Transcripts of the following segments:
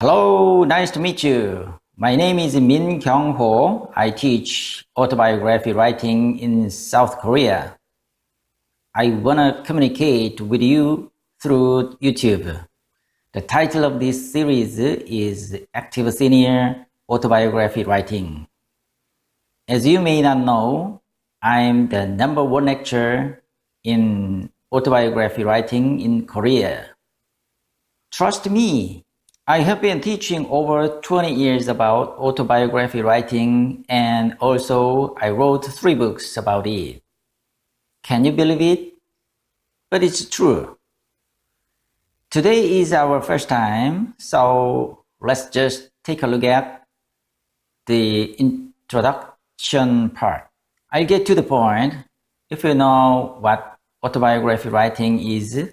Hello, nice to meet you. My name is Min Kyung-ho. I teach autobiography writing in South Korea. I want to communicate with you through YouTube. The title of this series is Active Senior Autobiography Writing. As you may not know, I'm the #1 lecturer in autobiography writing in Korea. Trust me, I have been teaching over 20 years about autobiography writing, and also I wrote 3 books about it. Can you believe it? But it's true. Today is our first time, so let's just take a look at the introduction part. I'll get to the point. If you know what autobiography writing is,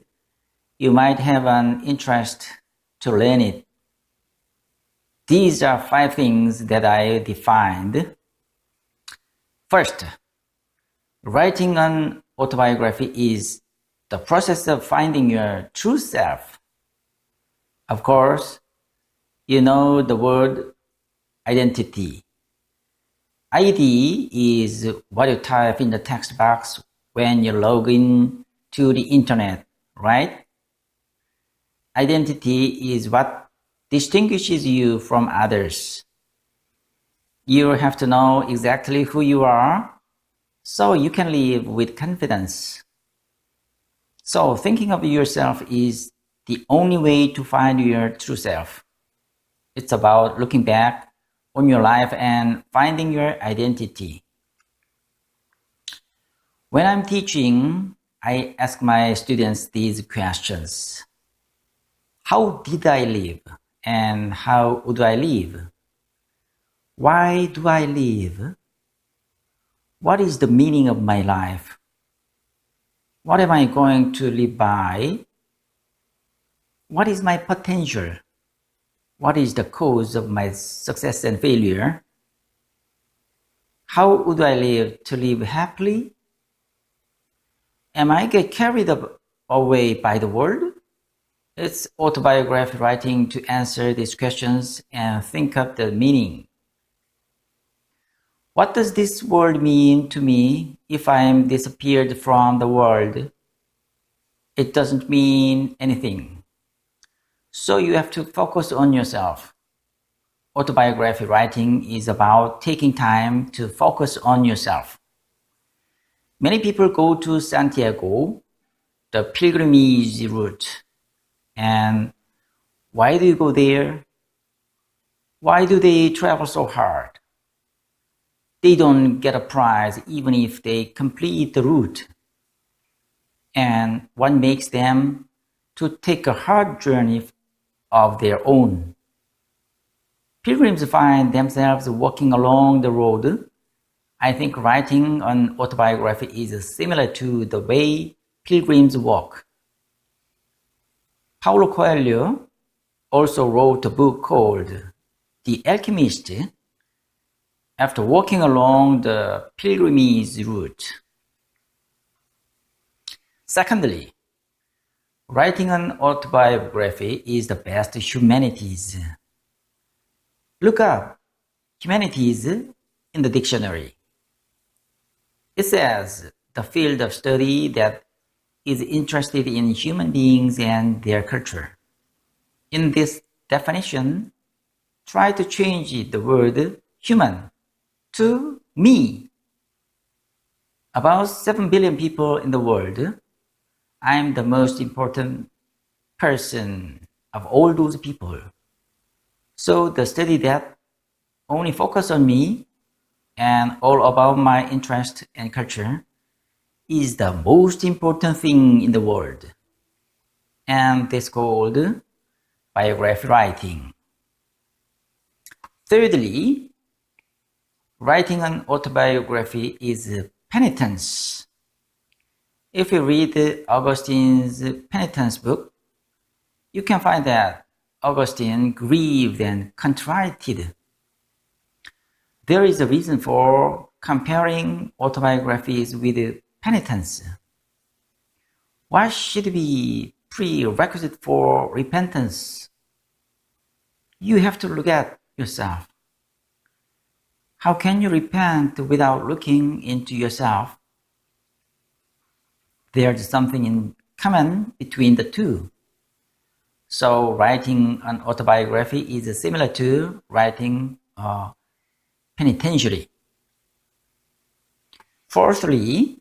you might have an interest to learn it. These are 5 things that I defined. First, writing an autobiography is the process of finding your true self. Of course, you know the word identity. ID is what you type in the text box when you log in to the internet, right? Identity is what distinguishes you from others. You have to know exactly who you are so you can live with confidence. So thinking of yourself is the only way to find your true self. It's about looking back on your life and finding your identity. When I'm teaching, I ask my students these questions. How did I live? And how would I live? Why do I live? What is the meaning of my life? What am I going to live by? What is my potential? What is the cause of my success and failure? How would I live to live happily? Am I get carried away by the world? It's autobiography writing to answer these questions and think of the meaning. What does this word mean to me if I am disappeared from the world? It doesn't mean anything. So you have to focus on yourself. Autobiography writing is about taking time to focus on yourself. Many people go to Santiago, the pilgrimage route. And why do you go there? Why do they travel so hard? They don't get a prize even if they complete the route. And what makes them to take a hard journey of their own? Pilgrims find themselves walking along the road. I think writing an autobiography is similar to the way pilgrims walk. Paulo Coelho also wrote a book called The Alchemist after walking along the pilgrimage route. Secondly, writing an autobiography is the best humanities. Look up humanities in the dictionary. It says the field of study that is interested in human beings and their culture. In this definition, try to change the word human to me. About 7 billion people in the world. I'm the most important person of all those people. So the study that only focus on me and all about my interest and culture is the most important thing in the world. And this is called biography writing. Thirdly, writing an autobiography is penitence. If you read Augustine's penitence book, you can find that Augustine grieved and contrited. There is a reason for comparing autobiographies with penitence. What should be prerequisite for repentance? You have to look at yourself. How can you repent without looking into yourself? There's something in common between the two. So writing an autobiography is similar to writing a penitentiary. Fourthly,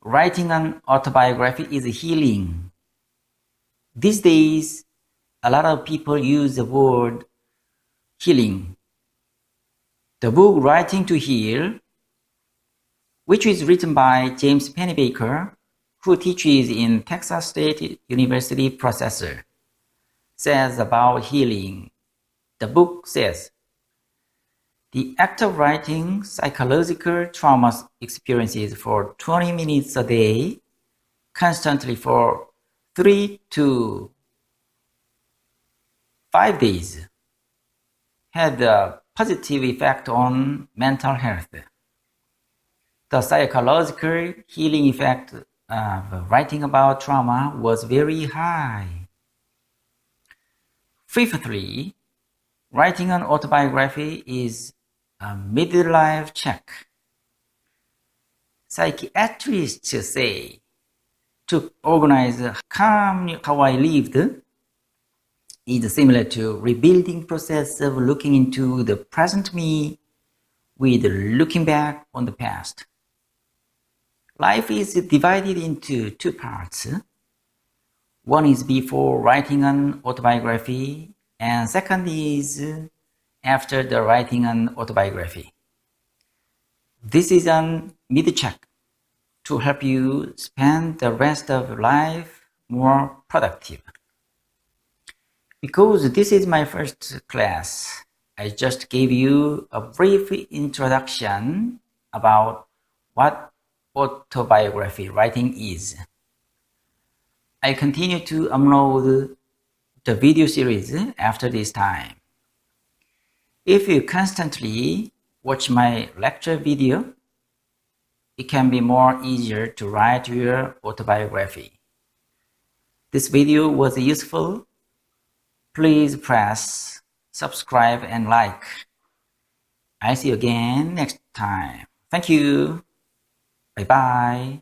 writing an autobiography is healing. These days, a lot of people use the word healing. The book Writing to Heal, which is written by James Pennebaker, who teaches in Texas State University professor, says about healing. The book says, the act of writing psychological trauma experiences for 20 minutes a day, constantly for 3 to 5 days, had a positive effect on mental health. The psychological healing effect of writing about trauma was very high. Fifthly, writing an autobiography is a midlife check. Psychiatrists say to organize calmly how I lived is similar to rebuilding process of looking into the present me with looking back on the past. Life is divided into two parts. One is before writing an autobiography, and second is after the writing an autobiography. This is an mid-check to help you spend the rest of life more productive. Because this is my first class, I just gave you a brief introduction about what autobiography writing is. I continue to upload the video series after this time. If you constantly watch my lecture video, it can be more easier to write your autobiography. This video was useful. Please press subscribe and like. I'll see you again next time. Thank you. Bye bye.